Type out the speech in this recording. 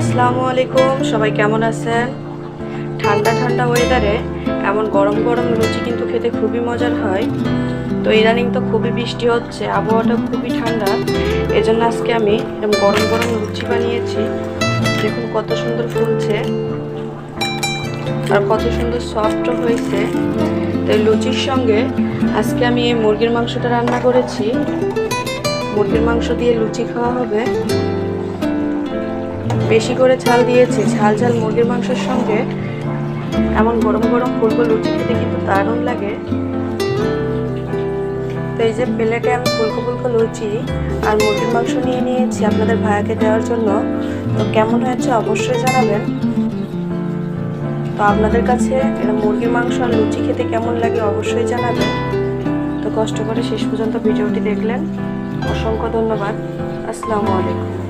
আসসালামু আলাইকুম, সবাই কেমন আছেন? ঠান্ডা ঠান্ডা ওয়েদারে এমন গরম গরম লুচি কিন্তু খেতে খুবই মজার হয়। তো ইদানিং তো খুবই বৃষ্টি হচ্ছে, আবহাওয়াটা খুবই ঠান্ডা, এজন্য আজকে আমি এরকম গরম গরম লুচি বানিয়েছি। দেখুন কত সুন্দর ফুলছে আর কত সুন্দর সফটও হয়েছে। তো এই লুচির সঙ্গে আজকে আমি এই মুরগির মাংসটা রান্না করেছি। মুরগির মাংস দিয়ে লুচি খাওয়া হবে। বেশি করে ঝাল দিয়েছি, ঝাল ঝাল মুরগির মাংসের সঙ্গে এমন গরম গরম ফুলকো লুচি খেতে কিন্তু দারুণ লাগে। তো এই যে প্লেটে আমি ফুলকো ফুলকো লুচি আর মুরগির মাংস নিয়ে নিয়েছি আপনাদের ভাইয়াকে দেওয়ার জন্য। তো কেমন হয়েছে অবশ্যই জানাবেন। তো আপনাদের কাছে এটা মুরগির মাংস আর লুচি খেতে কেমন লাগে অবশ্যই জানাবেন। তো কষ্ট করে শেষ পর্যন্ত ভিডিওটি দেখলেন, অসংখ্য ধন্যবাদ। আসসালামু আলাইকুম।